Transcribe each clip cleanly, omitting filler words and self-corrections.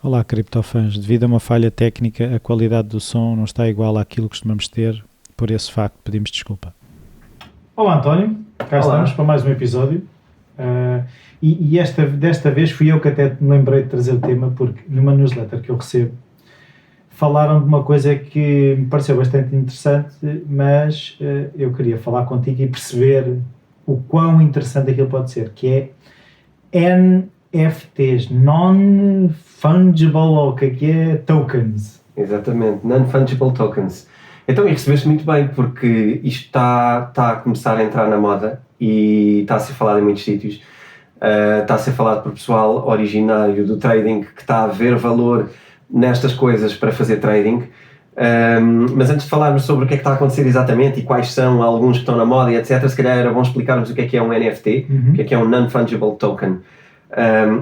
Olá, criptofãs. Devido a uma falha técnica, a qualidade do som não está igual àquilo que costumamos ter. Por esse facto, pedimos desculpa. Olá, António. Cá estamos para mais um episódio. Desta vez fui eu que até me lembrei de trazer o tema, porque numa newsletter que eu recebo, falaram de uma coisa que me pareceu bastante interessante, mas eu queria falar contigo e perceber o quão interessante aquilo pode ser, que é NFTs, Non-Fungible, ou o que é Tokens. Exatamente, Non-Fungible Tokens. Então, e recebeste muito bem, porque isto está a começar a entrar na moda e está a ser falado em muitos sítios. Está a ser falado por pessoal originário do trading que está a ver valor nestas coisas para fazer trading. Mas antes de falarmos sobre o que é que está a acontecer exatamente e quais são alguns que estão na moda e etc, se calhar era bom explicarmos o que é um NFT, o que é um Non-Fungible Token.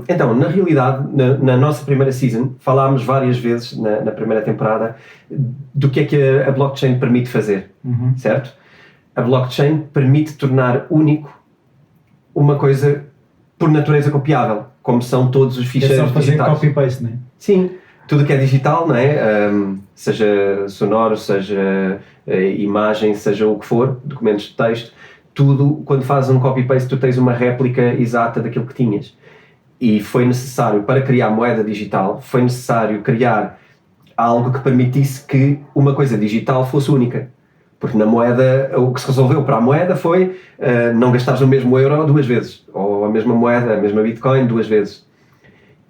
Então, na realidade, na nossa primeira season, falámos várias vezes na primeira temporada do que é que a blockchain permite fazer, certo? A blockchain permite tornar único uma coisa por natureza copiável, como são todos os ficheiros digitais. É só fazer copy-paste, não é? Sim, tudo o que é digital, não é? Seja sonoro, seja imagem, seja o que for, documentos de texto, tudo, quando fazes um copy-paste, tu tens uma réplica exata daquilo que tinhas. E foi necessário, para criar moeda digital, foi necessário criar algo que permitisse que uma coisa digital fosse única. Porque na moeda, o que se resolveu para a moeda foi não gastares o mesmo euro duas vezes, ou a mesma moeda, a mesma Bitcoin duas vezes.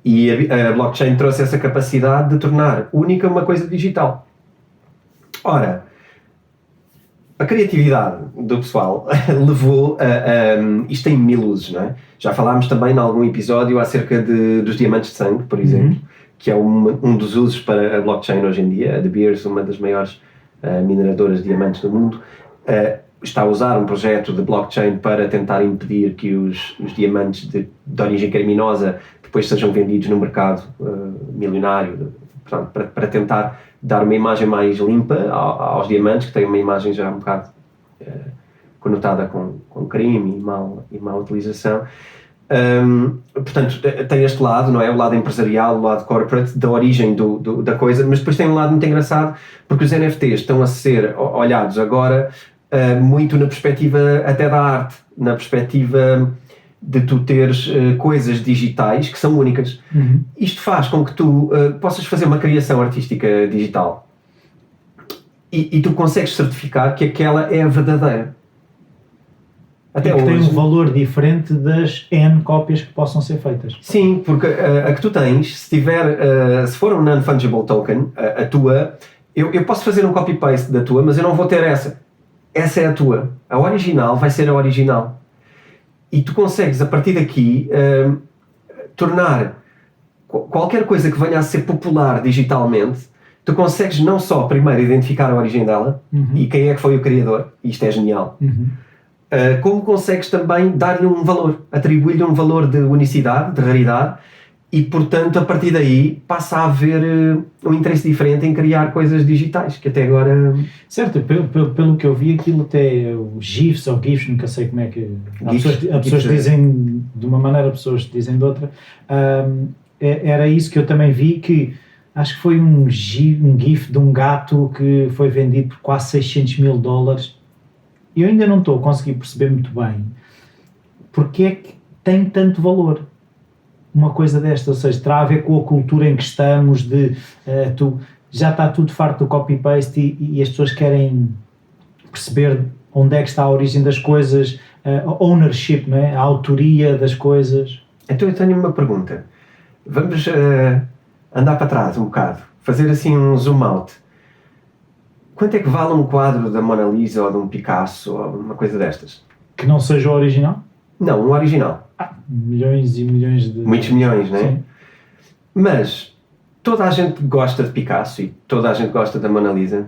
E a blockchain trouxe essa capacidade de tornar única uma coisa digital. Ora, a criatividade do pessoal levou a isto tem mil usos, não é? Já falámos também em algum episódio acerca dos diamantes de sangue, por exemplo, que é um dos usos para a blockchain hoje em dia. A De Beers, uma das maiores mineradoras de diamantes do mundo, está a usar um projeto de blockchain para tentar impedir que os diamantes de origem criminosa depois sejam vendidos no mercado milionário, portanto, para tentar dar uma imagem mais limpa aos diamantes, que têm uma imagem já um bocado conotada com crime e má utilização. Portanto, tem este lado, não é? O lado empresarial, o lado corporate, da origem da coisa, mas depois tem um lado muito engraçado, porque os NFTs estão a ser olhados agora muito na perspectiva até da arte, na perspectiva de tu teres coisas digitais que são únicas. Isto faz com que tu possas fazer uma criação artística digital e tu consegues certificar que aquela é a verdadeira. Até que tem um valor diferente das N cópias que possam ser feitas. Sim, porque a que tu tens, se for um non-fungible token, a tua, eu posso fazer um copy-paste da tua, mas eu não vou ter essa. Essa é a tua. A original vai ser a original. E tu consegues, a partir daqui, tornar qualquer coisa que venha a ser popular digitalmente, tu consegues não só primeiro identificar a origem dela e quem é que foi o criador, e isto é genial, como consegues também dar-lhe um valor, atribuir-lhe um valor de unicidade, de raridade, e portanto a partir daí passa a haver um interesse diferente em criar coisas digitais, que até agora... Certo, pelo que eu vi, aquilo até os GIFs ou GIFs, nunca sei como é que... Há pessoas que dizem de uma maneira, pessoas que dizem de outra. Era isso que eu também vi, que acho que foi um GIF de um gato que foi vendido por quase $600 mil. E eu ainda não estou a conseguir perceber muito bem porque é que tem tanto valor uma coisa desta, ou seja, terá a ver com a cultura em que estamos, já está tudo farto do copy-paste e as pessoas querem perceber onde é que está a origem das coisas, a ownership, não é? A autoria das coisas. Então eu tenho uma pergunta. Vamos andar para trás um bocado, fazer assim um zoom out. Quanto é que vale um quadro da Mona Lisa ou de um Picasso ou uma coisa destas? Que não seja o original? Não, um original. Milhões e milhões de... Muitos milhões, não é? Sim. Mas toda a gente gosta de Picasso e toda a gente gosta da Mona Lisa?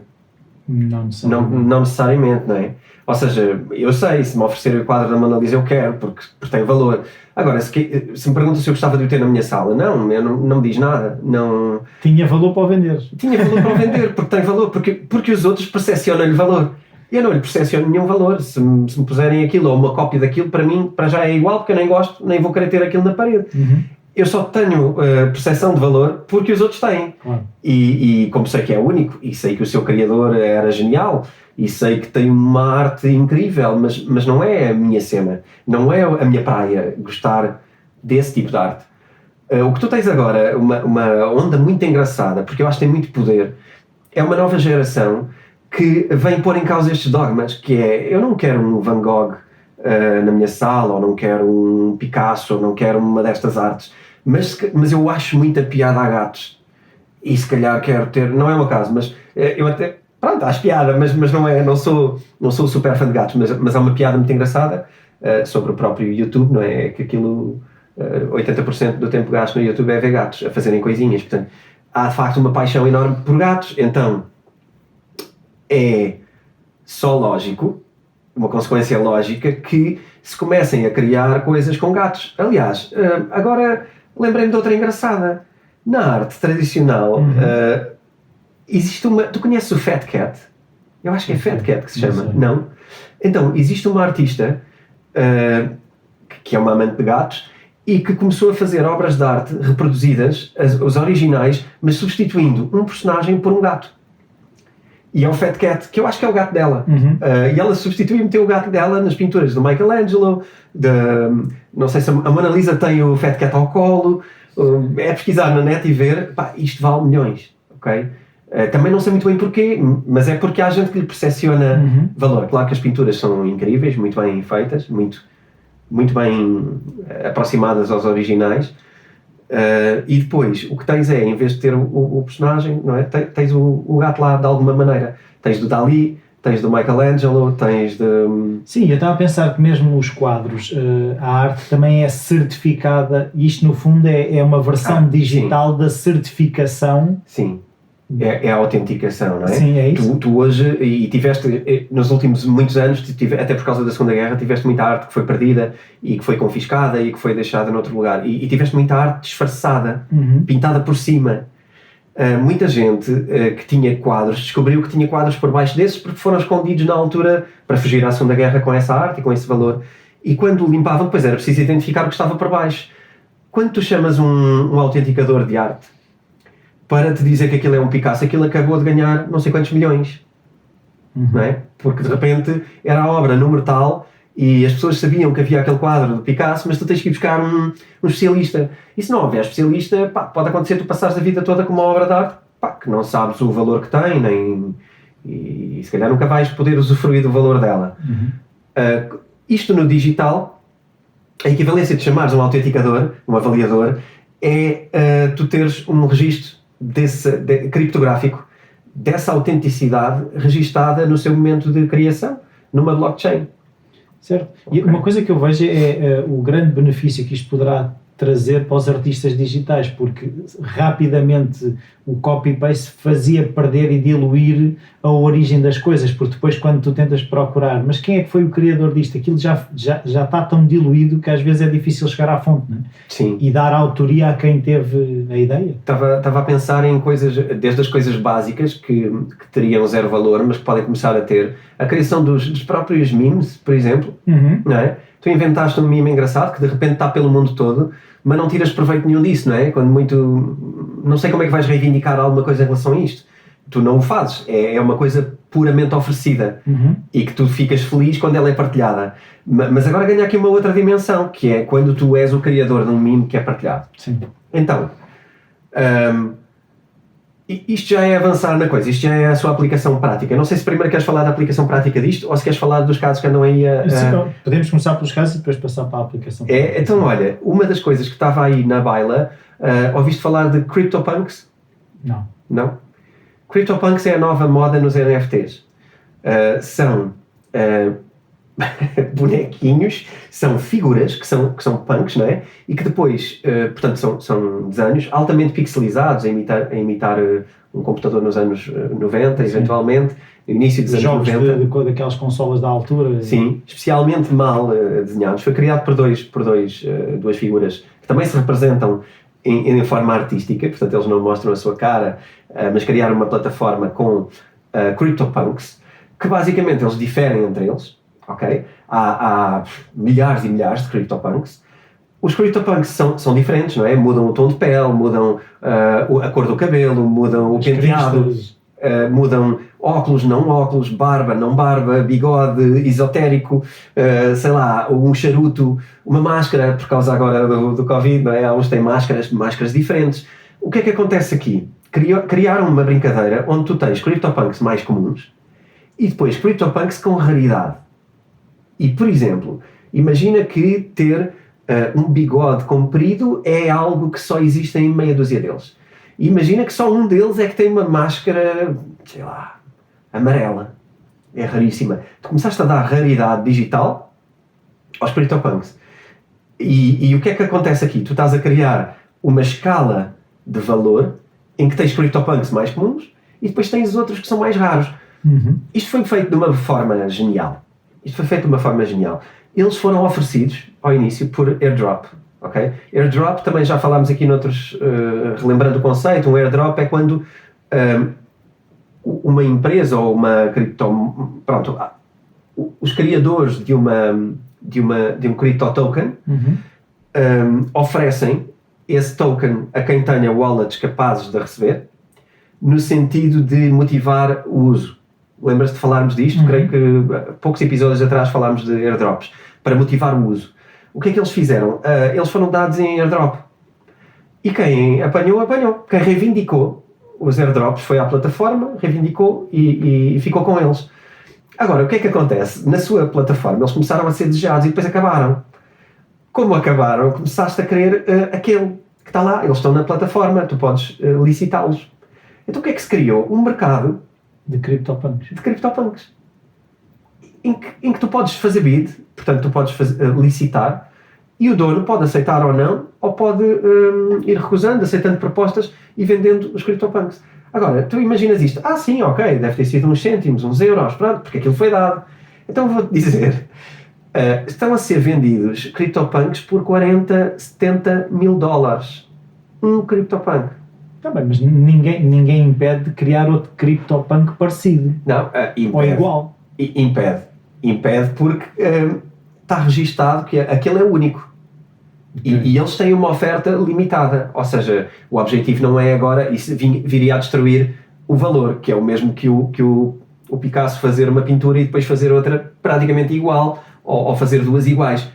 Não necessariamente. Não necessariamente, não é? Ou seja, eu sei, se me oferecer o quadro da Mona Lisa eu quero, porque tem valor. Agora, se me pergunta se eu gostava de o ter na minha sala, não me diz nada. Não... Tinha valor para o vender. Tinha valor para o vender, porque tem valor, porque os outros percepcionam-lhe valor. eu não lhe percepciono nenhum valor. Se me puserem aquilo ou uma cópia daquilo, para mim, para já é igual, porque eu nem gosto, nem vou querer ter aquilo na parede. Eu só tenho percepção de valor porque os outros têm. E como sei que é único, e sei que o seu criador era genial, e sei que tem uma arte incrível, mas não é a minha cena, não é a minha praia gostar desse tipo de arte. O que tu tens agora, uma onda muito engraçada, porque eu acho que tem muito poder, é uma nova geração que vem pôr em causa estes dogmas, que é, eu não quero um Van Gogh na minha sala, ou não quero um Picasso, ou não quero uma destas artes, mas eu acho muita piada a gatos, e se calhar quero ter, não é o meu caso, mas eu até, pronto, acho piada, mas não sou super fã de gatos, mas há uma piada muito engraçada sobre o próprio YouTube, não é? Que aquilo, 80% do tempo gasto no YouTube é ver gatos a fazerem coisinhas, portanto, há de facto uma paixão enorme por gatos, então é só lógico, uma consequência lógica, que se comecem a criar coisas com gatos. Aliás, agora lembrei-me de outra engraçada. Na arte tradicional, existe uma... Tu conheces o Fat Cat? Eu acho que é Fat Cat que se chama. Não? Então, existe uma artista que é uma amante de gatos e que começou a fazer obras de arte reproduzidas, os originais, mas substituindo um personagem por um gato. E é o Fat Cat, que eu acho que é o gato dela. E ela substituiu e meteu o gato dela nas pinturas do Michelangelo, não sei se a Mona Lisa tem o Fat Cat ao colo. É pesquisar na net e ver, pá, isto vale milhões, ok? Também não sei muito bem porquê, mas é porque há gente que lhe percepciona valor. Claro que as pinturas são incríveis, muito bem feitas, muito bem aproximadas aos originais. E depois, o que tens é, em vez de ter o personagem, não é? Tens o gato lá de alguma maneira. Tens do Dalí, tens do Michelangelo, tens de... Sim, eu estava a pensar que mesmo os quadros, a arte também é certificada, e isto no fundo é uma versão digital da certificação. Sim. É a autenticação, não é? Sim, é isso. Tu hoje, e tiveste, nos últimos muitos anos, até por causa da Segunda Guerra, tiveste muita arte que foi perdida e que foi confiscada e que foi deixada noutro lugar. E tiveste muita arte disfarçada, pintada por cima. Muita gente que tinha quadros, descobriu que tinha quadros por baixo desses porque foram escondidos na altura para fugir à Segunda Guerra com essa arte e com esse valor. E quando limpavam, depois era preciso identificar o que estava por baixo. Quando tu chamas um autenticador de arte para te dizer que aquilo é um Picasso, aquilo acabou de ganhar não sei quantos milhões, não é? Porque de repente era a obra número tal e as pessoas sabiam que havia aquele quadro do Picasso, mas tu tens que ir buscar um especialista. E se não houver especialista, pá, pode acontecer tu passares a vida toda com uma obra de arte, pá, que não sabes o valor que tem, e se calhar nunca vais poder usufruir do valor dela. Isto no digital, a equivalência de chamares um autenticador, um avaliador, é tu teres um registro criptográfico dessa autenticidade registada no seu momento de criação, numa blockchain. Certo. Okay. E uma coisa que eu vejo é o grande benefício que isto poderá trazer para os artistas digitais, porque rapidamente o copy-paste fazia perder e diluir a origem das coisas, porque depois quando tu tentas procurar, mas quem é que foi o criador disto? Aquilo já está tão diluído que às vezes é difícil chegar à fonte, não é? Sim. E dar autoria a quem teve a ideia. Estava a pensar em coisas, desde as coisas básicas que teriam zero valor, mas que podem começar a ter. A criação dos próprios memes, por exemplo, não é? Tu inventaste um meme engraçado que de repente está pelo mundo todo, mas não tiras proveito nenhum disso, não é? Quando muito... Não sei como é que vais reivindicar alguma coisa em relação a isto. Tu não o fazes. É uma coisa puramente oferecida e que tu ficas feliz quando ela é partilhada. Mas agora ganha aqui uma outra dimensão, que é quando tu és o criador de um meme que é partilhado. Sim. Então, isto já é avançar na coisa, isto já é a sua aplicação prática. Não sei se primeiro queres falar da aplicação prática disto ou se queres falar dos casos que andam aí Sim, podemos começar pelos casos e depois passar para a aplicação prática. Então, olha, uma das coisas que estava aí na baila, ouviste falar de CryptoPunks? Não. Não? CryptoPunks é a nova moda nos NFTs. São bonequinhos, são figuras que são punks, não é? E que depois, portanto, são desenhos altamente pixelizados, a imitar um computador nos anos 90, eventualmente, no início dos anos 90. Jogos daquelas consolas da altura. Sim, especialmente mal desenhados. Foi criado por duas figuras que também se representam em forma artística, portanto eles não mostram a sua cara, mas criaram uma plataforma com CryptoPunks, que basicamente eles diferem entre eles, ok? Há milhares e milhares de CryptoPunks. Os CryptoPunks são diferentes, não é? Mudam o tom de pele, mudam a cor do cabelo, mudam o penteado, mudam óculos, não óculos, barba, não barba, bigode, esotérico, sei lá, um charuto, uma máscara, por causa agora do Covid, não é? Há uns que têm máscaras diferentes. O que é que acontece aqui? Criaram uma brincadeira onde tu tens CryptoPunks mais comuns e depois CryptoPunks com raridade. E, por exemplo, imagina que ter um bigode comprido é algo que só existe em meia dúzia deles. E imagina que só um deles é que tem uma máscara, sei lá, amarela. É raríssima. Tu começaste a dar raridade digital aos CryptoPunks. E o que é que acontece aqui? Tu estás a criar uma escala de valor em que tens CryptoPunks mais comuns e depois tens outros que são mais raros. Isto foi feito de uma forma genial. Eles foram oferecidos ao início por airdrop. Okay? Airdrop, também já falámos aqui noutros, relembrando o conceito. Um airdrop é quando uma empresa ou uma cripto... Pronto, os criadores de um cripto token oferecem esse token a quem tenha wallets capazes de receber, no sentido de motivar o uso. Lembras-te de falarmos disto? Creio que poucos episódios atrás falámos de airdrops, para motivar o uso. O que é que eles fizeram? Eles foram dados em airdrop. E quem apanhou. Quem reivindicou os airdrops foi à plataforma, reivindicou e ficou com eles. Agora, o que é que acontece? Na sua plataforma eles começaram a ser desejados e depois acabaram. Como acabaram, começaste a querer aquele que está lá. Eles estão na plataforma, tu podes licitá-los. Então o que é que se criou? Um mercado de CryptoPunks. Em que tu podes fazer bid, portanto tu podes licitar, e o dono pode aceitar ou não, ou pode ir recusando, aceitando propostas e vendendo os CryptoPunks. Agora, tu imaginas isto, sim, ok, deve ter sido uns cêntimos, uns euros, pronto, porque aquilo foi dado. Então vou-te dizer, estão a ser vendidos CryptoPunks por 40, 70 mil dólares. Um CryptoPunk. Também, mas ninguém impede de criar outro CryptoPunk parecido. Não, impede. Ou igual. Impede porque está registado que aquele é o único. E eles têm uma oferta limitada. Ou seja, o objetivo não é agora, isso viria a destruir o valor, que é o mesmo que o Picasso fazer uma pintura e depois fazer outra praticamente igual, ou fazer duas iguais.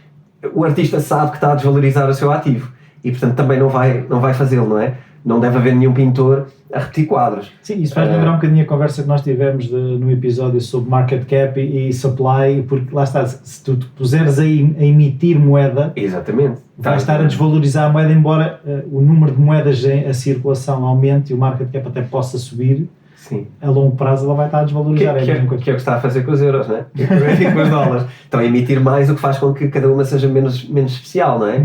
O artista sabe que está a desvalorizar o seu ativo e, portanto, também não vai fazê-lo, não é? Não deve haver nenhum pintor a repetir quadros. Sim, isso faz lembrar um bocadinho a conversa que nós tivemos no episódio sobre market cap e supply, porque lá está, se tu te puseres a emitir moeda, exatamente, vai estar a desvalorizar a moeda, embora o número de moedas em circulação aumente e o market cap até possa subir. Sim. A longo prazo ela vai estar a desvalorizar. Que é o que está a fazer com os euros, não é? Com os dólares. Estão a emitir mais, o que faz com que cada uma seja menos especial, não é?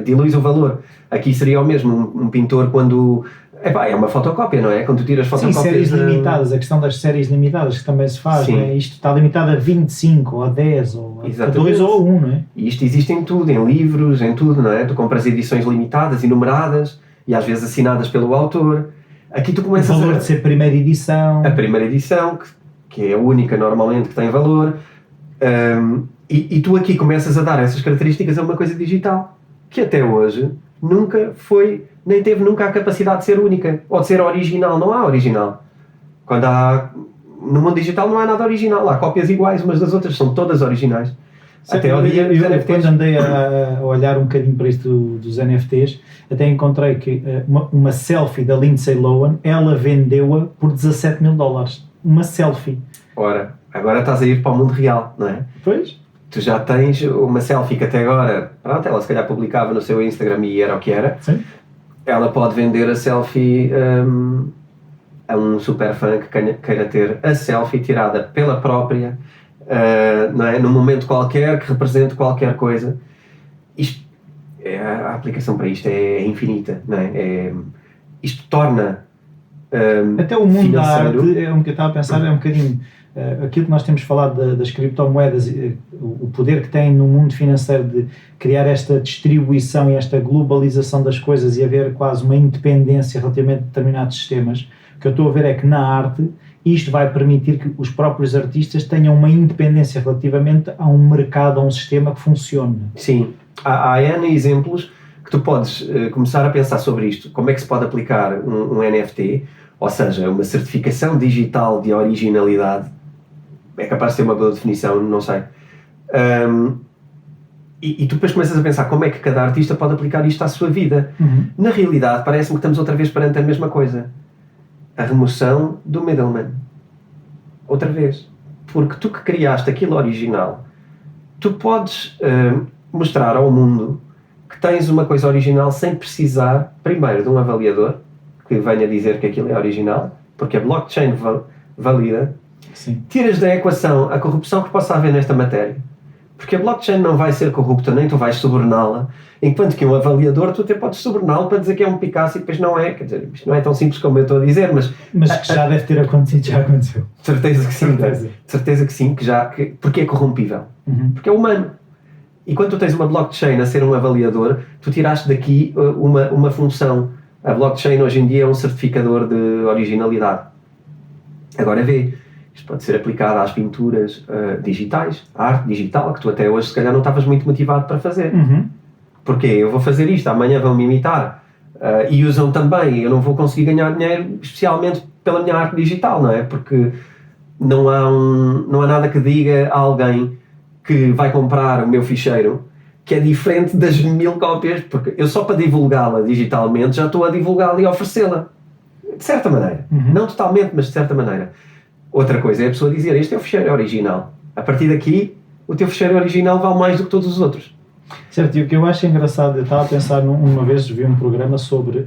Dilui o valor. Aqui seria o mesmo, um pintor quando... é uma fotocópia, não é? Quando tu tiras fotocópias... Sim, séries limitadas, a questão das séries limitadas que também se faz, não é? Isto está limitado a 25, ou a 10, ou a 2 ou a 1, não é? E isto existe em tudo, em livros, em tudo, não é? Tu compras edições limitadas e numeradas, e às vezes assinadas pelo autor. Aqui tu começas o valor de ser primeira edição. A primeira edição, que é a única normalmente que tem valor, e tu aqui começas a dar essas características a uma coisa digital, que até hoje nunca foi, nem teve nunca a capacidade de ser única, ou de ser original. Não há original. No mundo digital não há nada original, há cópias iguais umas das outras, são todas originais. Até ao dia quando andei a olhar um bocadinho para isto dos NFTs, até encontrei que uma selfie da Lindsay Lohan, ela vendeu-a por 17 mil dólares. Uma selfie. Ora, agora estás a ir para o mundo real, não é? Pois. Tu já tens uma selfie que até agora, pronto, ela se calhar publicava no seu Instagram e era o que era. Sim. Ela pode vender a selfie a um super fã que queira ter a selfie tirada pela própria, não é? Num momento qualquer que represente qualquer coisa. A aplicação para isto é infinita, não é? Isto torna até o mundo da arte, que eu estava a pensar, é um bocadinho aquilo que nós temos falado das criptomoedas, o poder que tem no mundo financeiro de criar esta distribuição e esta globalização das coisas e haver quase uma independência relativamente a determinados sistemas. O que eu estou a ver é que na arte isto vai permitir que os próprios artistas tenham uma independência relativamente a um mercado, a um sistema que funcione. Sim, há N exemplos que tu podes começar a pensar sobre isto, como é que se pode aplicar um NFT, ou seja, uma certificação digital de originalidade, é capaz de ter uma boa definição, não sei. E tu depois começas a pensar como é que cada artista pode aplicar isto à sua vida. Na realidade, parece-me que estamos outra vez perante a mesma coisa. A remoção do middleman. Outra vez. Porque tu que criaste aquilo original, tu podes mostrar ao mundo que tens uma coisa original sem precisar, primeiro, de um avaliador que venha dizer que aquilo é original, porque a blockchain valida. Sim. Tiras da equação a corrupção que possa haver nesta matéria. Porque a blockchain não vai ser corrupta, nem tu vais suborná-la, enquanto que um avaliador tu até podes suborná-lo para dizer que é um Picasso e depois não é. Quer dizer, isto não é tão simples como eu estou a dizer, mas que já deve ter acontecido, já aconteceu. Certeza que sim, certeza que sim, porque é corrompível, porque é humano. E quando tu tens uma blockchain a ser um avaliador, tu tiraste daqui uma função. A blockchain hoje em dia é um certificador de originalidade. Agora vê, isto pode ser aplicado às pinturas digitais, à arte digital, que tu até hoje se calhar não estavas muito motivado para fazer. Porquê? Eu vou fazer isto, amanhã vão-me imitar e usam também, eu não vou conseguir ganhar dinheiro especialmente pela minha arte digital, não é? Porque não há nada que diga a alguém que vai comprar o meu ficheiro que é diferente das 1000 cópias, porque eu só para divulgá-la digitalmente já estou a divulgá-la e a oferecê-la. De certa maneira. Não totalmente, mas de certa maneira. Outra coisa é a pessoa dizer, este é o ficheiro original. A partir daqui, o teu ficheiro original vale mais do que todos os outros. Certo, e o que eu acho engraçado, eu estava a pensar, uma vez vi um programa sobre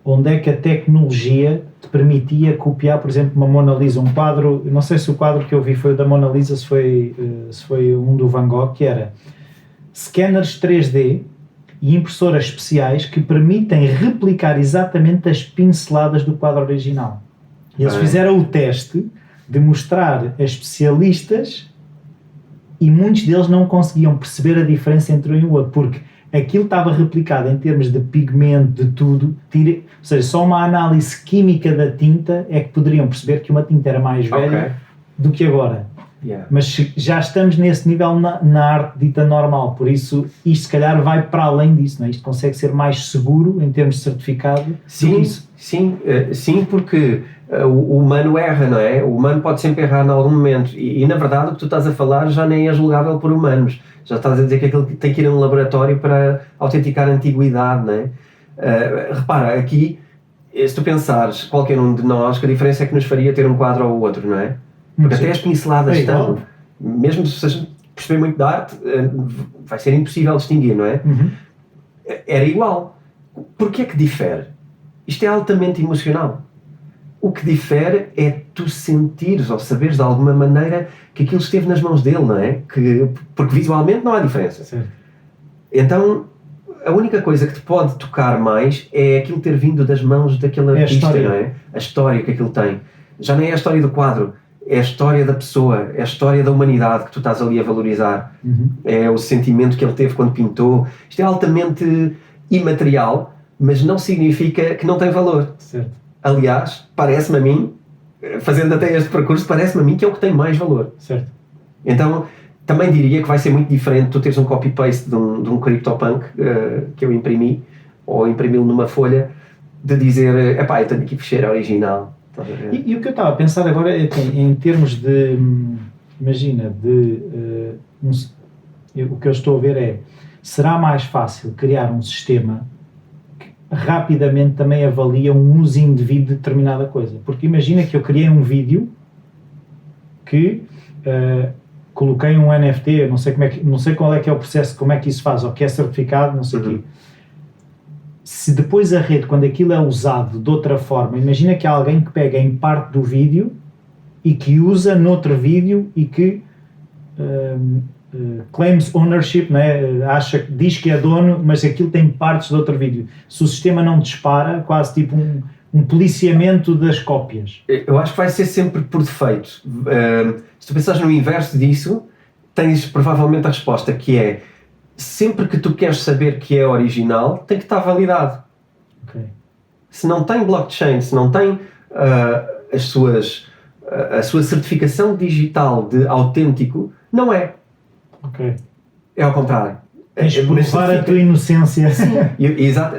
onde é que a tecnologia te permitia copiar, por exemplo, uma Mona Lisa, um quadro, não sei se o quadro que eu vi foi o da Mona Lisa, se foi um do Van Gogh, que era scanners 3D e impressoras especiais que permitem replicar exatamente as pinceladas do quadro original. E eles fizeram o teste de mostrar a especialistas e muitos deles não conseguiam perceber a diferença entre um e o outro, porque aquilo estava replicado em termos de pigmento, de tudo, ou seja, só uma análise química da tinta é que poderiam perceber que uma tinta era mais velha do que agora. Mas já estamos nesse nível na arte dita normal, por isso isto se calhar vai para além disso, não é? Isto consegue ser mais seguro em termos de certificado do que isso. Sim, porque o humano erra, não é? O humano pode sempre errar em algum momento e na verdade o que tu estás a falar já nem é julgável por humanos, já estás a dizer que aquilo tem que ir a um laboratório para autenticar a antiguidade, não é? Repara, aqui, se tu pensares, qualquer um de nós, que a diferença é que nos faria ter um quadro ou outro, não é? Porque até as pinceladas estão, mesmo se a gente perceber muito da arte, vai ser impossível distinguir, não é? Era igual. Porquê é que difere? Isto é altamente emocional. O que difere é tu sentires ou saberes de alguma maneira que aquilo esteve nas mãos dele, não é? Porque visualmente não há diferença. Sim. Então, a única coisa que te pode tocar mais é aquilo ter vindo das mãos daquele artista, não é? A história que aquilo tem. Já nem é a história do quadro, é a história da pessoa, é a história da humanidade que tu estás ali a valorizar. É o sentimento que ele teve quando pintou. Isto é altamente imaterial, mas não significa que não tem valor. Certo. Aliás, parece-me a mim, fazendo até este percurso, parece-me a mim que é o que tem mais valor. Certo. Então, também diria que vai ser muito diferente tu teres um copy-paste de um CryptoPunk que eu imprimi, ou imprimi-lo numa folha, de dizer, epá, eu tenho aqui ficheiro original. E o que eu estava a pensar agora é em termos de, imagina, o que eu estou a ver é, será mais fácil criar um sistema que rapidamente também avalia um uso indevido de determinada coisa? Porque imagina que eu criei um vídeo que coloquei um NFT, não sei qual é que é o processo, como é que isso faz, ou que é certificado, não sei o quê. Se depois a rede, quando aquilo é usado de outra forma, imagina que há alguém que pega em parte do vídeo e que usa noutro vídeo e que claims ownership, não é? Diz que é dono, mas aquilo tem partes de outro vídeo. Se o sistema não dispara, quase tipo um policiamento das cópias. Eu acho que vai ser sempre por defeito. Se tu pensares no inverso disso, tens provavelmente a resposta, que é sempre que tu queres saber que é original, tem que estar validado. Okay. Se não tem blockchain, se não tem a sua certificação digital de autêntico não é. Ok. É ao contrário. Tens de provar a tua inocência. Exato.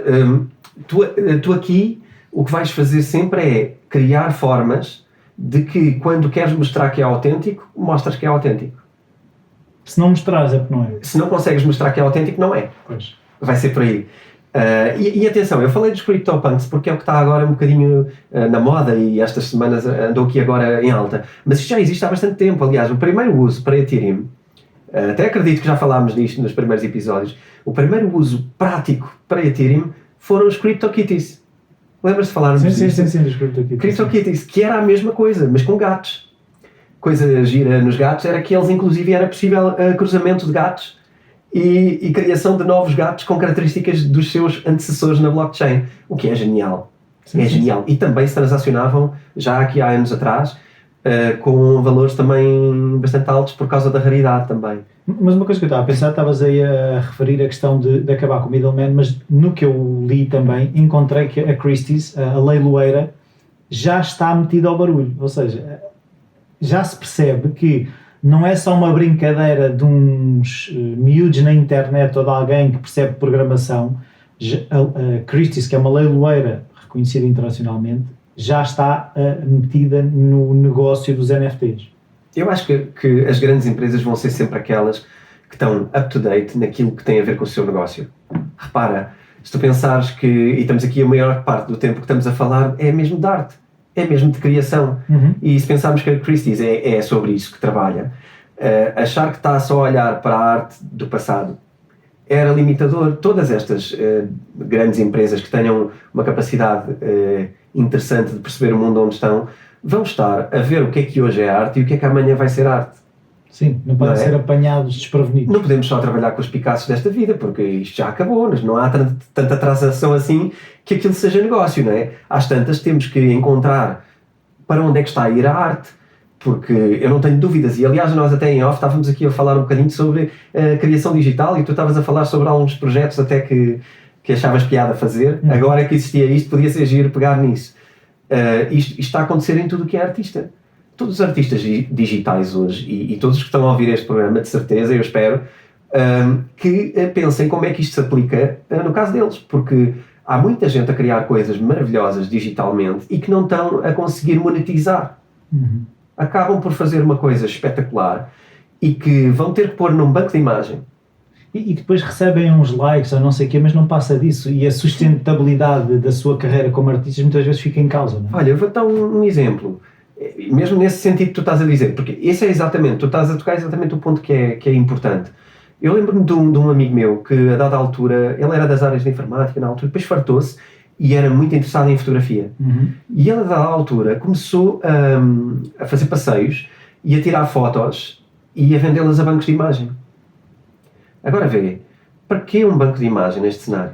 Tu aqui o que vais fazer sempre é criar formas de que quando queres mostrar que é autêntico, mostras que é autêntico. Se não mostrares é porque não é. Se não consegues mostrar que é autêntico, não é. Pois. Vai ser por aí. E atenção, eu falei dos CryptoPunks porque é o que está agora um bocadinho na moda e estas semanas andou aqui agora em alta. Mas isto já existe há bastante tempo. Aliás, o primeiro uso para Ethereum, até acredito que já falámos disto nos primeiros episódios, o primeiro uso prático para Ethereum foram os CryptoKitties. Lembras-te de falarmos disto? Sim, dos CryptoKitties. CryptoKitties, que era a mesma coisa, mas com gatos. Coisa gira nos gatos era que eles, inclusive, era possível cruzamento de gatos e criação de novos gatos com características dos seus antecessores na blockchain, o que é genial. Genial. E também se transacionavam, já aqui há anos atrás, com valores também bastante altos por causa da raridade também. Mas uma coisa que eu estava a pensar, estavas aí a referir a questão de acabar com o middleman, mas no que eu li também, encontrei que a Christie's, a leiloeira, já está metida ao barulho. Ou seja, já se percebe que não é só uma brincadeira de uns miúdos na internet ou de alguém que percebe programação. A Christie's, que é uma leiloeira reconhecida internacionalmente, já está metida no negócio dos NFTs. Eu acho que as grandes empresas vão ser sempre aquelas que estão up-to-date naquilo que tem a ver com o seu negócio. Repara, se tu pensares que, e estamos aqui a maior parte do tempo que estamos a falar, é mesmo de arte, é mesmo de criação. E se pensarmos que a Christie's é sobre isso que trabalha, achar que está só a olhar para a arte do passado era limitador. Todas estas grandes empresas que tenham uma capacidade interessante de perceber o mundo onde estão, vão estar a ver o que é que hoje é arte e o que é que amanhã vai ser arte. Sim, não podem ser apanhados desprevenidos. Não podemos só trabalhar com os Picassos desta vida, porque isto já acabou, não há tanta transação assim que aquilo seja negócio, não é? Às tantas temos que encontrar para onde é que está a ir a arte, porque eu não tenho dúvidas, e aliás nós até em off estávamos aqui a falar um bocadinho sobre a criação digital e tu estavas a falar sobre alguns projetos até que achavas piada a fazer. Agora que existia isto, podia ser giro pegar nisso. Isto está a acontecer em tudo o que é artista. Todos os artistas digitais hoje, e todos os que estão a ouvir este programa, de certeza, eu espero, que pensem como é que isto se aplica no caso deles, porque há muita gente a criar coisas maravilhosas digitalmente e que não estão a conseguir monetizar. Acabam por fazer uma coisa espetacular e que vão ter que pôr num banco de imagem. E depois recebem uns likes ou não sei o quê, mas não passa disso. E a sustentabilidade da sua carreira como artista muitas vezes fica em causa, não é? Olha, eu vou dar um exemplo. Mesmo nesse sentido que tu estás a dizer, porque esse é exatamente, tu estás a tocar exatamente o ponto que é importante. Eu lembro-me de um amigo meu que a dada altura, ele era das áreas de informática na altura, depois fartou-se e era muito interessado em fotografia. E ele a dada altura começou a fazer passeios e a tirar fotos e a vendê-las a bancos de imagem. Agora vê, para que um banco de imagem neste cenário?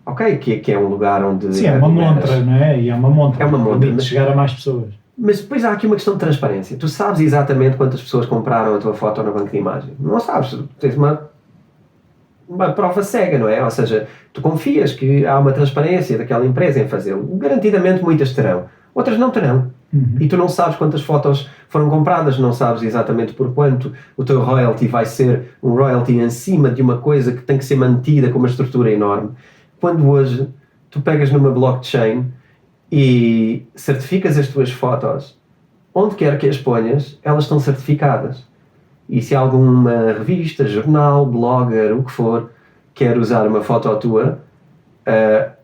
Ok, que é um lugar onde... Sim, é uma montra, não é? E é uma montra. É uma montra. Mas chegar a mais pessoas. Mas depois há aqui uma questão de transparência. Tu sabes exatamente quantas pessoas compraram a tua foto no banco de imagem. Não sabes. Tens uma prova cega, não é? Ou seja, tu confias que há uma transparência daquela empresa em fazê-lo. Garantidamente muitas terão. Outras não terão. E tu não sabes quantas fotos foram compradas, não sabes exatamente por quanto. O teu royalty vai ser um royalty em cima de uma coisa que tem que ser mantida com uma estrutura enorme. Quando hoje tu pegas numa blockchain e certificas as tuas fotos, onde quer que as ponhas, elas estão certificadas. E se alguma revista, jornal, blogger, o que for, quer usar uma foto tua,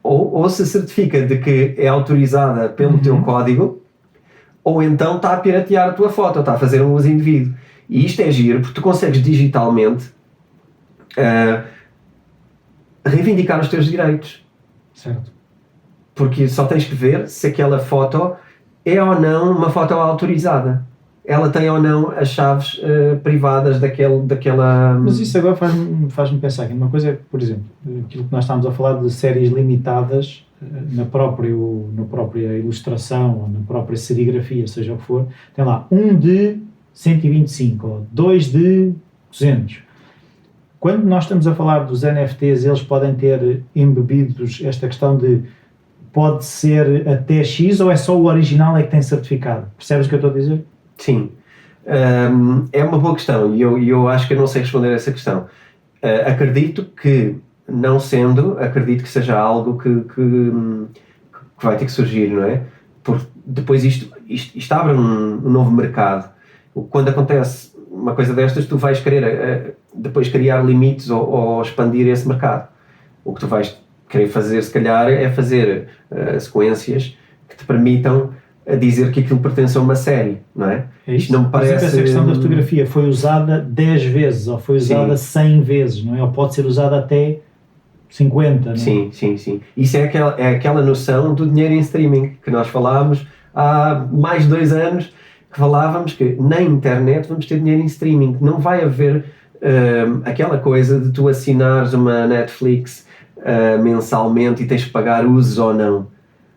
ou se certifica de que é autorizada pelo teu código, ou então está a piratear a tua foto, está a fazer um uso indevido. E isto é giro, porque tu consegues digitalmente reivindicar os teus direitos. Certo. Porque só tens que ver se aquela foto é ou não uma foto autorizada. Ela tem ou não as chaves privadas daquela... Mas isso agora faz-me pensar que uma coisa é, por exemplo, aquilo que nós estávamos a falar de séries limitadas na própria ilustração ou na própria serigrafia, seja o que for, tem lá 1 de 125 ou 2 de 200. Quando nós estamos a falar dos NFTs, eles podem ter embebidos esta questão de pode ser até X ou é só o original é que tem certificado? Percebes o que eu estou a dizer? Sim. É uma boa questão e eu acho que eu não sei responder a essa questão. Acredito que, não sendo, acredito que seja algo que vai ter que surgir, não é? Porque depois isto abre um novo mercado. Quando acontece uma coisa destas, tu vais querer depois criar limites ou expandir esse mercado. O que tu vais querer fazer, se calhar, é fazer sequências que te permitam dizer que aquilo pertence a uma série, não é? Isto não me parece... Por exemplo, essa questão da fotografia foi usada 10 vezes ou foi usada 100 vezes, não é? Ou pode ser usada até 50, não é? Sim. Isso é aquela noção do dinheiro em streaming que nós falámos há mais de 2 anos, que falávamos que na internet vamos ter dinheiro em streaming. Não vai haver aquela coisa de tu assinares uma Netflix mensalmente e tens de pagar usos ou não.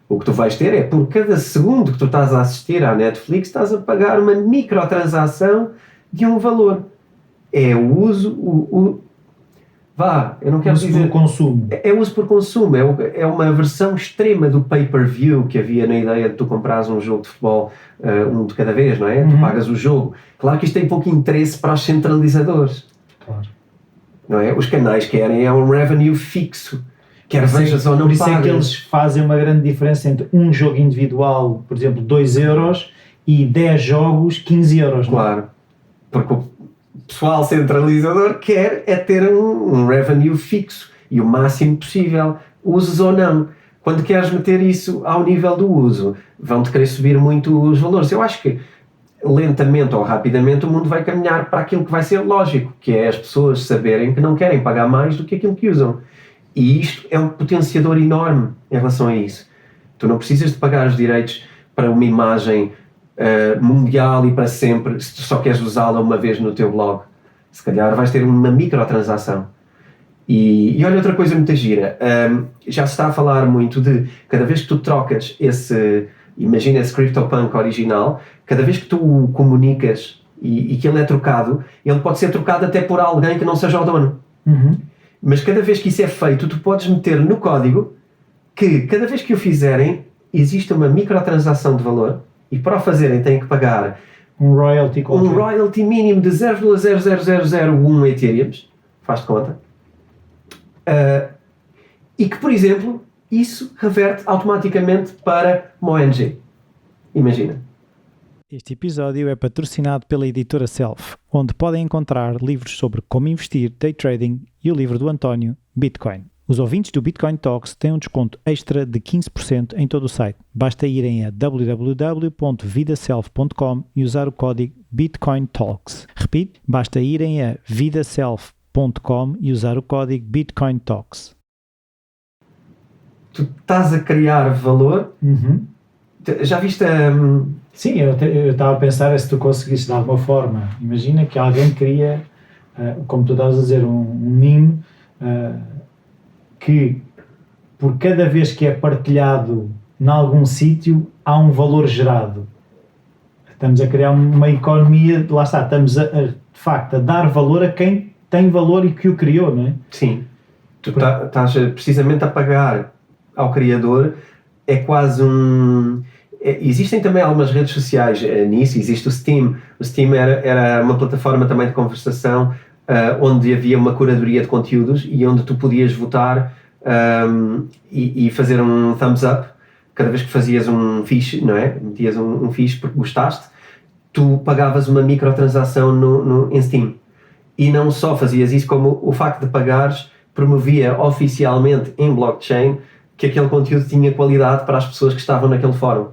O que tu vais ter é, por cada segundo que tu estás a assistir à Netflix, estás a pagar uma microtransação de um valor. É o uso, eu não quero dizer... Uso por consumo. É uso por consumo, é uma versão extrema do pay-per-view que havia na ideia de tu comprares um jogo de futebol, um de cada vez, não é? Tu pagas o jogo. Claro que isto tem pouco interesse para os centralizadores. Claro. Não é? Os canais querem um revenue fixo. Quer vejas ou não pagas. Por isso pagas. é que eles fazem uma grande diferença entre um jogo individual, por exemplo, 2€, e 10 jogos, 15€. Claro. Não é? Porque o pessoal centralizador quer é ter um revenue fixo e o máximo possível, uses ou não. Quando queres meter isso ao nível do uso, vão-te querer subir muito os valores. Eu acho que lentamente ou rapidamente o mundo vai caminhar para aquilo que vai ser lógico, que é as pessoas saberem que não querem pagar mais do que aquilo que usam. E isto é um potenciador enorme em relação a isso. Tu não precisas de pagar os direitos para uma imagem mundial e para sempre, se tu só queres usá-la uma vez no teu blog. Se calhar vais ter uma microtransação. E olha outra coisa muito gira, já se está a falar muito de, cada vez que tu trocas imagina esse CryptoPunk original, cada vez que tu o comunicas e que ele é trocado, ele pode ser trocado até por alguém que não seja o dono. Mas cada vez que isso é feito, tu podes meter no código que cada vez que o fizerem, existe uma microtransação de valor e para o fazerem têm que pagar um royalty mínimo de 0,00001 Ethereum, faz-te conta, e que, por exemplo, isso reverte automaticamente para MoNG. Imagina. Este episódio é patrocinado pela editora Self, onde podem encontrar livros sobre como investir, day trading e o livro do António, Bitcoin. Os ouvintes do Bitcoin Talks têm um desconto extra de 15% em todo o site. Basta irem a www.vidaself.com e usar o código Bitcoin Talks. Repito, basta irem a vidaself.com e usar o código Bitcoin Talks. Tu estás a criar valor. Já viste Sim, eu estava a pensar se tu conseguiste de alguma forma. Imagina que alguém cria, como tu estavas a dizer, um meme que por cada vez que é partilhado em algum sítio há um valor gerado. Estamos a criar uma economia, lá está, estamos de facto a dar valor a quem tem valor e que o criou, não é? Sim, tu estás precisamente a pagar ao criador, é quase existem também algumas redes sociais nisso, existe o Steam. O Steam era uma plataforma também de conversação onde havia uma curadoria de conteúdos e onde tu podias votar e fazer um thumbs up cada vez que fazias um fiche, não é? Metias um fiche porque gostaste, tu pagavas uma microtransação em Steam. E não só fazias isso, como o facto de pagares promovia oficialmente em blockchain que aquele conteúdo tinha qualidade para as pessoas que estavam naquele fórum.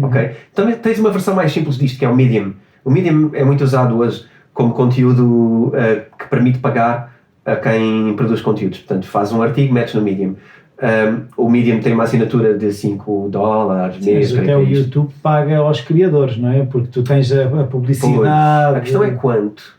Ok? Também tens uma versão mais simples disto, que é o Medium. O Medium é muito usado hoje como conteúdo que permite pagar a quem produz conteúdos. Portanto, faz um artigo, metes no Medium. O Medium tem uma assinatura de $5 mês. Até o YouTube paga aos criadores, não é? Porque tu tens a publicidade. A questão é quanto?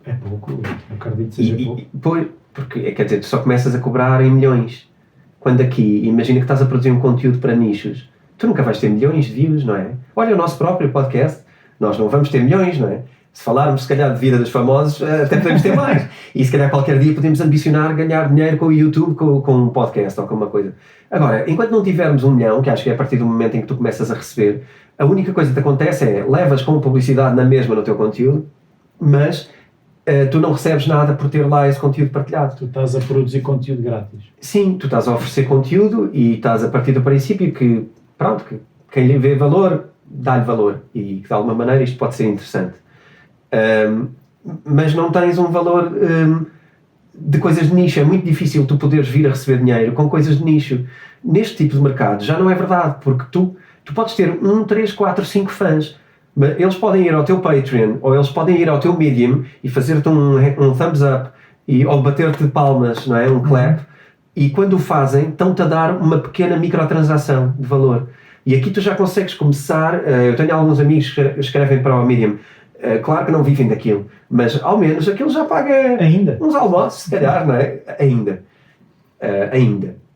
É pouco, eu acredito que seja pouco. Porque, quer dizer, tu só começas a cobrar em milhões. Quando aqui, imagina que estás a produzir um conteúdo para nichos, tu nunca vais ter milhões de views, não é? Olha o nosso próprio podcast, nós não vamos ter milhões, não é? Se falarmos, se calhar, de vida dos famosos, até podemos ter mais. E se calhar qualquer dia podemos ambicionar ganhar dinheiro com o YouTube, com um podcast ou com uma coisa. Agora, enquanto não tivermos 1 milhão, que acho que é a partir do momento em que tu começas a receber, a única coisa que te acontece é, levas com publicidade na mesma no teu conteúdo, mas tu não recebes nada por ter lá esse conteúdo partilhado. Tu estás a produzir conteúdo grátis. Sim, tu estás a oferecer conteúdo e estás a partir do princípio que, pronto, que quem lhe vê valor, dá-lhe valor. E que de alguma maneira isto pode ser interessante. Mas não tens um valor de coisas de nicho. É muito difícil tu poderes vir a receber dinheiro com coisas de nicho. Neste tipo de mercado já não é verdade, porque tu podes ter 1, 3, 4, 5 fãs, mas eles podem ir ao teu Patreon ou eles podem ir ao teu Medium e fazer-te um thumbs up ou bater-te de palmas, não é? Um clap, e quando o fazem estão-te a dar uma pequena microtransação de valor. E aqui tu já consegues começar. Eu tenho alguns amigos que escrevem para o Medium. Claro que não vivem daquilo, mas ao menos aquilo já paga ainda uns almoços, se calhar, não é? Ainda.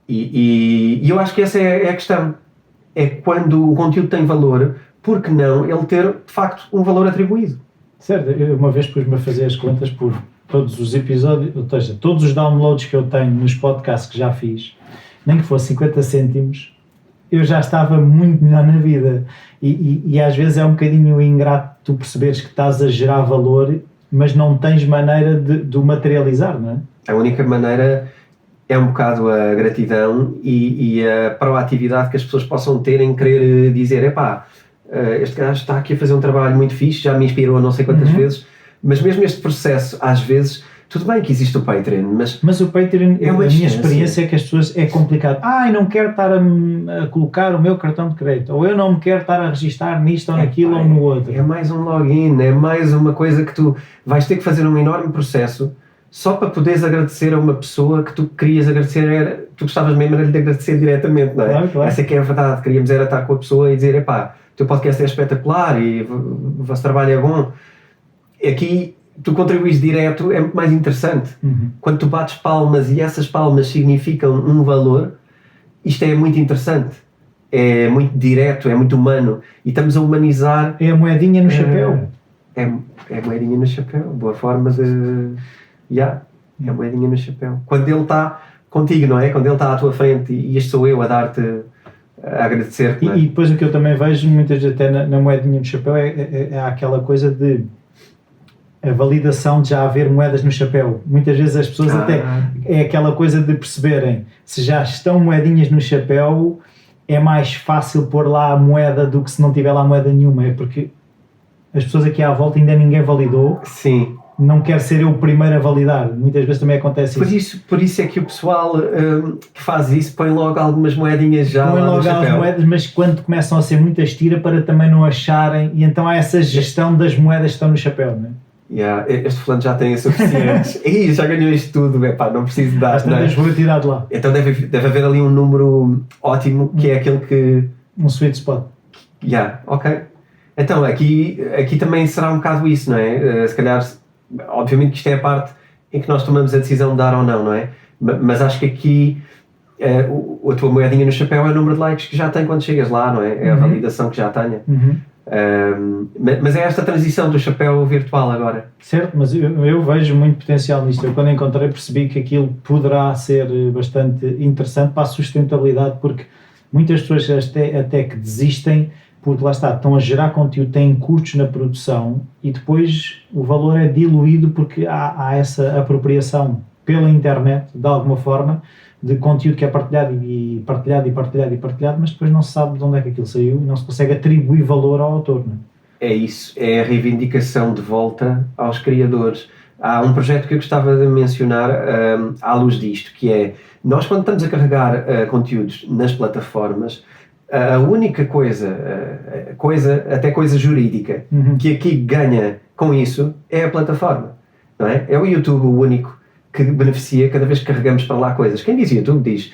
E eu acho que essa é a questão. É quando o conteúdo tem valor, por que não ele ter, de facto, um valor atribuído? Certo, eu uma vez pus-me a fazer as contas por todos os episódios, ou seja, todos os downloads que eu tenho nos podcasts que já fiz, nem que fosse 50 cêntimos, eu já estava muito melhor na vida. E às vezes é um bocadinho ingrato tu perceberes que estás a gerar valor, mas não tens maneira de o materializar, não é? A única maneira é um bocado a gratidão e a proatividade que as pessoas possam ter em querer dizer, epá, este gajo está aqui a fazer um trabalho muito fixe, já me inspirou não sei quantas vezes, mas mesmo este processo, às vezes, tudo bem que existe o Patreon, mas o Patreon, a minha experiência é que as pessoas, é complicado. Eu não quero estar a colocar o meu cartão de crédito, ou eu não me quero estar a registar nisto ou naquilo ou no outro. É mais um login, é mais uma coisa que tu vais ter que fazer um enorme processo só para poderes agradecer a uma pessoa que tu querias agradecer, tu gostavas mesmo de agradecer diretamente, não é? Claro. Essa é que é a verdade, queríamos era estar com a pessoa e dizer, epá, o teu podcast é espetacular e o vosso trabalho é bom. Aqui tu contribuis direto, é muito mais interessante. Quando tu bates palmas e essas palmas significam um valor, isto é muito interessante, é muito direto, é muito humano e estamos a humanizar. É a moedinha no chapéu. É a moedinha no chapéu, boa forma de... é a moedinha no chapéu. Quando ele está contigo, não é? Quando ele está à tua frente e este sou eu a dar-te, a agradecer-te. E depois o que eu também vejo muitas vezes até na moedinha no chapéu é aquela coisa de a validação de já haver moedas no chapéu. Muitas vezes as pessoas até é aquela coisa de perceberem se já estão moedinhas no chapéu, é mais fácil pôr lá a moeda do que se não tiver lá moeda nenhuma. É porque as pessoas aqui à volta ainda ninguém validou. Sim. Não quero ser eu o primeiro a validar. Muitas vezes também acontece isso. Por isso é que o pessoal que faz isso põe logo algumas moedinhas já põe lá logo no chapéu. As moedas, mas quando começam a ser muitas tira para também não acharem, e então há essa gestão das moedas que estão no chapéu, não é? Este fulano já tem o suficiente. Ih, já ganhou isto tudo, não preciso dar. Não é? Vou tirar de lá. Então deve haver ali um número ótimo que é aquele que... Um sweet spot. Ok. Então aqui também será um bocado isso, não é? Se calhar, obviamente que isto é a parte em que nós tomamos a decisão de dar ou não é? Mas acho que aqui a tua moedinha no chapéu é o número de likes que já tem quando chegas lá, não é? É a validação que já tenha. Mas é esta transição do chapéu virtual agora. Certo, mas eu vejo muito potencial nisto. Eu quando encontrei percebi que aquilo poderá ser bastante interessante para a sustentabilidade, porque muitas pessoas até que desistem porque lá está, estão a gerar conteúdo, têm custos na produção e depois o valor é diluído porque há essa apropriação pela internet, de alguma forma, de conteúdo que é partilhado e partilhado e partilhado e partilhado, mas depois não se sabe de onde é que aquilo saiu e não se consegue atribuir valor ao autor, não é? É isso, é a reivindicação de volta aos criadores. Há um projeto que eu gostava de mencionar à luz disto, que é, nós quando estamos a carregar conteúdos nas plataformas, a única coisa, até coisa jurídica, que aqui ganha com isso é a plataforma, não é? É o YouTube o único que beneficia cada vez que carregamos para lá coisas. Quem diz YouTube diz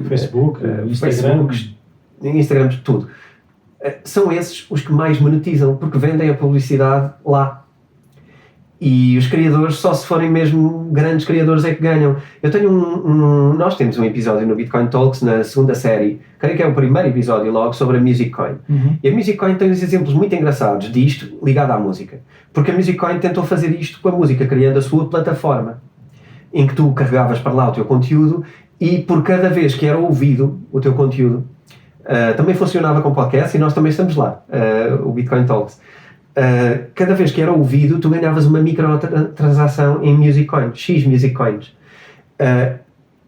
Facebook, Instagram, Instagram, tudo. São esses os que mais monetizam, porque vendem a publicidade lá. E os criadores, só se forem mesmo grandes criadores é que ganham. Nós temos um episódio no Bitcoin Talks, na segunda série, creio que é o primeiro episódio logo, sobre a Music Coin. E a Music Coin tem uns exemplos muito engraçados disto ligado à música. Porque a Music Coin tentou fazer isto com a música, criando a sua plataforma, em que tu carregavas para lá o teu conteúdo e por cada vez que era ouvido o teu conteúdo, também funcionava com podcast e nós também estamos lá, o Bitcoin Talks. Cada vez que era ouvido, tu ganhavas uma microtransação em Music Coin, X Music Coins.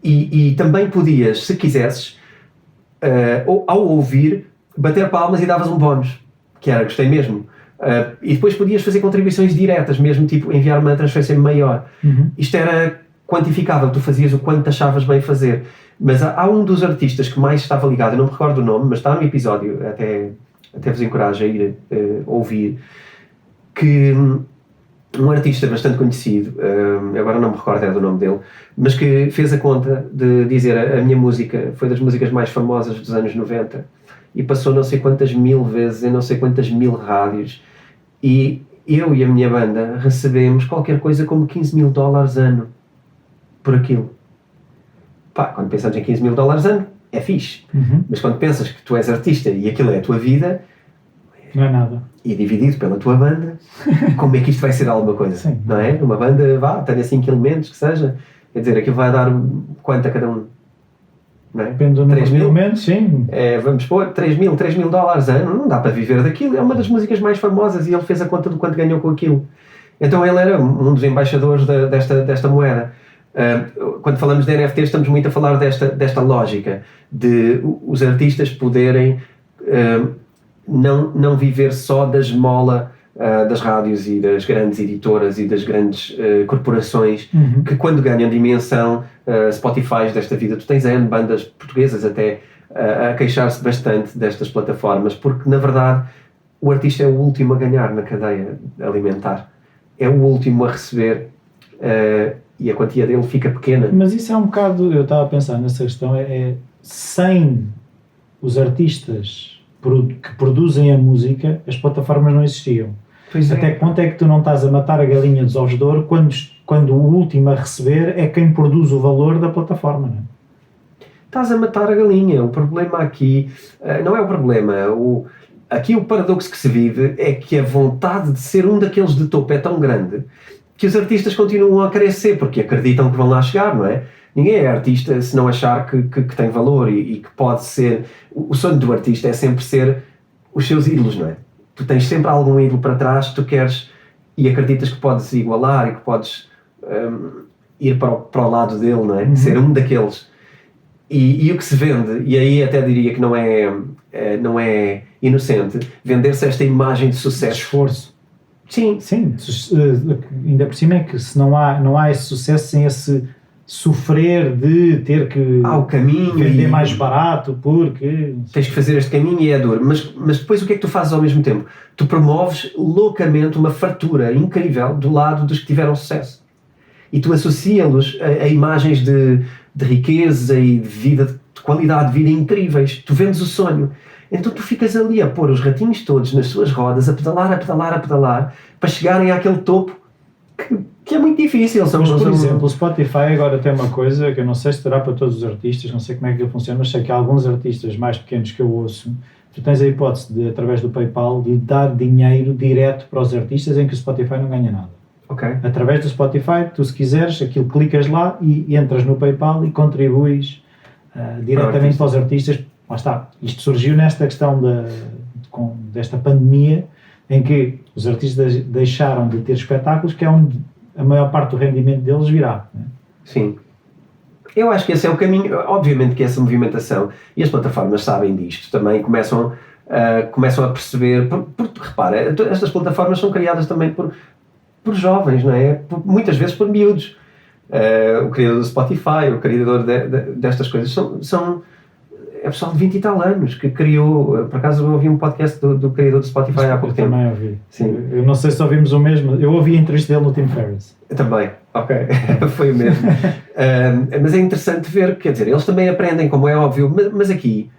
E também podias, se quisesses, ao ouvir, bater palmas e davas um bónus, que era gostei mesmo. E depois podias fazer contribuições diretas, mesmo tipo enviar uma transferência maior. Isto era quantificável, tu fazias o quanto achavas bem fazer. Mas há um dos artistas que mais estava ligado, eu não me recordo o nome, mas está no episódio, até vos encorajo a ir ouvir, que um artista bastante conhecido, agora não me recordo do nome dele, mas que fez a conta de dizer a minha música foi das músicas mais famosas dos anos 90 e passou não sei quantas mil vezes em não sei quantas mil rádios, e eu e a minha banda recebemos qualquer coisa como $15,000 ano por aquilo. Pá, quando pensamos em $15,000 ano, é fixe. Mas quando pensas que tu és artista e aquilo é a tua vida, não é nada. E dividido pela tua banda, como é que isto vai ser alguma coisa? Sim. Não é? Uma banda, tenha 5 elementos, que seja, quer dizer, aquilo vai dar quanto a cada um? Não é? Depende do número de elementos, sim. Vamos pôr $3,000 ano, não dá para viver daquilo, é uma das músicas mais famosas e ele fez a conta do quanto ganhou com aquilo. Então ele era um dos embaixadores desta moeda. Quando falamos de NFTs estamos muito a falar desta lógica de os artistas poderem não viver só da esmola das rádios e das grandes editoras e das grandes corporações que quando ganham dimensão, Spotify desta vida, tu tens N bandas portuguesas até a queixar-se bastante destas plataformas, porque na verdade o artista é o último a ganhar na cadeia alimentar, é o último a receber e a quantia dele fica pequena. Mas isso é um bocado, eu estava a pensar nessa questão, sem os artistas que produzem a música, as plataformas não existiam. Até que ponto é que tu não estás a matar a galinha dos ovos de ouro quando o último a receber é quem produz o valor da plataforma, não é? Estás a matar a galinha. O problema aqui não é o problema. Aqui o paradoxo que se vive é que a vontade de ser um daqueles de topo é tão grande que os artistas continuam a querer ser, porque acreditam que vão lá chegar, não é? Ninguém é artista se não achar que tem valor e que pode ser... O sonho do artista é sempre ser os seus ídolos, não é? Tu tens sempre algum ídolo para trás que tu queres e acreditas que podes igualar e que podes ir para o lado dele, não é? Ser um daqueles. E o que se vende, e aí até diria que não é inocente, vender-se esta imagem de sucesso. Esforço. Sim. Ainda por cima é que se não há esse sucesso sem esse sofrer de ter que o caminho vender mais barato porque... Tens que fazer este caminho e é duro. Mas depois o que é que tu fazes ao mesmo tempo? Tu promoves loucamente uma fartura incrível do lado dos que tiveram sucesso. E tu associa-los a imagens de riqueza e de vida, de qualidade de vida incríveis. Tu vendes o sonho. Então tu ficas ali a pôr os ratinhos todos nas suas rodas, a pedalar, para chegarem àquele topo que é muito difícil. Mas, por exemplo, o Spotify agora tem uma coisa que eu não sei se terá para todos os artistas, não sei como é que ele funciona, mas sei que há alguns artistas mais pequenos que eu ouço, tu tens a hipótese de, através do PayPal, de dar dinheiro direto para os artistas em que o Spotify não ganha nada. Okay. Através do Spotify, tu se quiseres, aquilo clicas lá e entras no PayPal e contribuis diretamente para os artistas. Lá está, isto surgiu nesta questão desta pandemia em que os artistas deixaram de ter espetáculos, que é onde a maior parte do rendimento deles virá. Né? Sim. Eu acho que esse é o caminho, obviamente que essa movimentação, e as plataformas sabem disto, também começam a perceber, repara, estas plataformas são criadas também por jovens, não é? Muitas vezes por miúdos. O criador do Spotify, o criador destas coisas, é pessoal de 20 e tal anos que criou. Por acaso eu ouvi um podcast do criador do Spotify há pouco tempo. Também ouvi. Sim. Eu não sei se ouvimos o mesmo. Eu ouvi a entrevista dele no Tim Ferriss. Também, ok. Foi o mesmo. Mas é interessante ver, quer dizer, eles também aprendem, como é óbvio, mas aqui,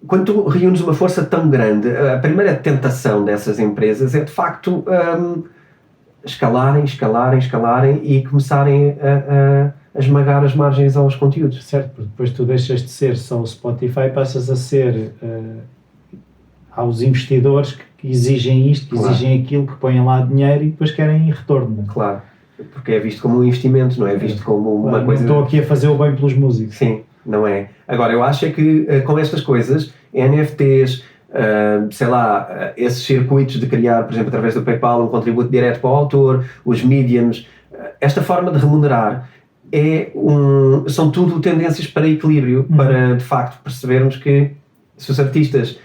quando tu reúnes uma força tão grande, a primeira tentação dessas empresas é de facto escalarem e começarem a esmagar as margens aos conteúdos. Certo, porque depois tu deixas de ser só o Spotify, passas a ser aos investidores que exigem isto, que exigem aquilo, que põem lá dinheiro e depois querem retorno. Não é? Claro, porque é visto como um investimento, não é visto como uma coisa... Não estou aqui a fazer o bem pelos músicos. Sim, não é. Agora, eu acho é que com estas coisas, NFTs, sei lá, esses circuitos de criar, por exemplo, através do PayPal, um contributo direto para o autor, os mediums, esta forma de remunerar são tudo tendências para equilíbrio, para de facto percebermos que se os artistas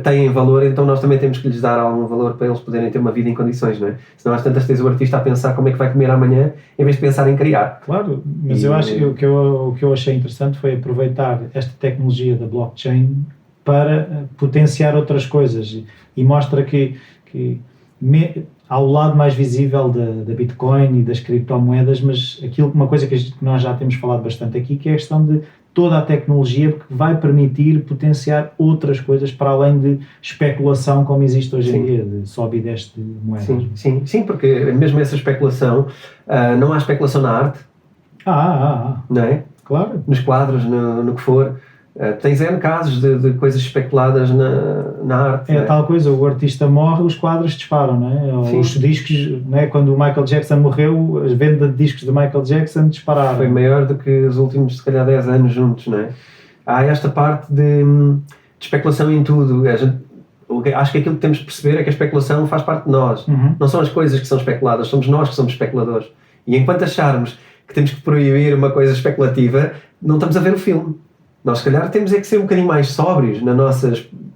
têm valor, então nós também temos que lhes dar algum valor para eles poderem ter uma vida em condições, não é? Senão às tantas tens o artista a pensar como é que vai comer amanhã, em vez de pensar em criar. Claro, mas eu acho que o que eu achei interessante foi aproveitar esta tecnologia da blockchain para potenciar outras coisas e mostra que há o lado mais visível da Bitcoin e das criptomoedas, mas uma coisa que nós já temos falado bastante aqui, que é a questão de toda a tecnologia que vai permitir potenciar outras coisas para além de especulação como existe hoje em dia, de sobe e desce de moedas. Sim, porque mesmo essa especulação, não há especulação na arte, não é? Claro. Nos quadros, no que for. Tens N casos de coisas especuladas na arte. É tal coisa, o artista morre, os quadros disparam, não é? Os discos, não é? Quando o Michael Jackson morreu, as vendas de discos de Michael Jackson dispararam. Foi maior do que os últimos, se calhar, 10 anos juntos, não é? Há esta parte de especulação em tudo. Acho que aquilo que temos de perceber é que a especulação faz parte de nós. Não são as coisas que são especuladas, somos nós que somos especuladores. E enquanto acharmos que temos que proibir uma coisa especulativa, não estamos a ver o filme. Nós, se calhar, temos é que ser um bocadinho mais sóbrios na nossa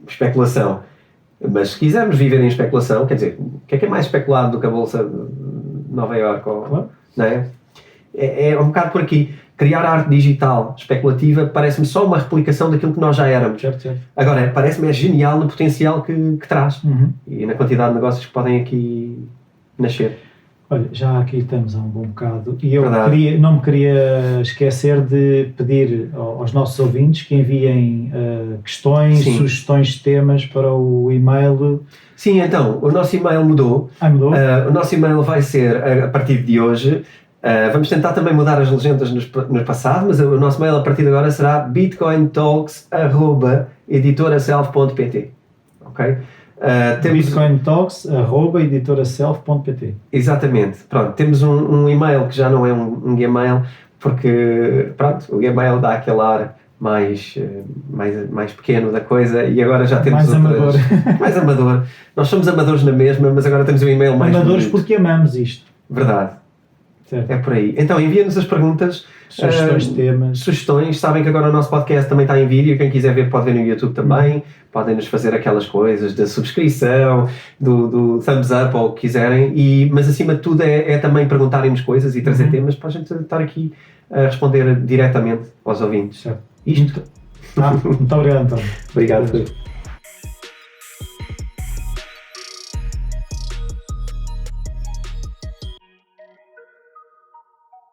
especulação. Mas se quisermos viver em especulação, quer dizer, o que é mais especulado do que a Bolsa de Nova Iorque? Não é? É um bocado por aqui. Criar arte digital especulativa parece-me só uma replicação daquilo que nós já éramos. Certo. Agora, parece-me genial no potencial que traz e na quantidade de negócios que podem aqui nascer. Olha, já aqui estamos há um bom bocado e eu não me queria esquecer de pedir aos nossos ouvintes que enviem questões, sugestões de temas para o e-mail. Sim, então, o nosso e-mail mudou. Mudou? O nosso e-mail vai ser, a partir de hoje, vamos tentar também mudar as legendas no passado, mas o nosso mail a partir de agora será bitcointalks@editoraself.pt. Ok? bitcointalks@editoraself.pt. Exatamente. Pronto, temos um e-mail que já não é um Gmail, porque pronto, o Gmail dá aquele ar mais pequeno da coisa e agora já temos mais amador. Mais amador. Nós somos amadores na mesma, mas agora temos um e-mail mais amadores bonito. Porque amamos isto. Verdade. Certo. É por aí. Então enviem-nos as perguntas, sugestões de temas. Sugestões. Sabem que agora o nosso podcast também está em vídeo, quem quiser ver pode ver no YouTube também. Podem nos fazer aquelas coisas da subscrição, do thumbs up ou o que quiserem, mas acima de tudo é também perguntarem-nos coisas e trazer temas para a gente estar aqui a responder diretamente aos ouvintes. Certo. Muito obrigado, António. Obrigado.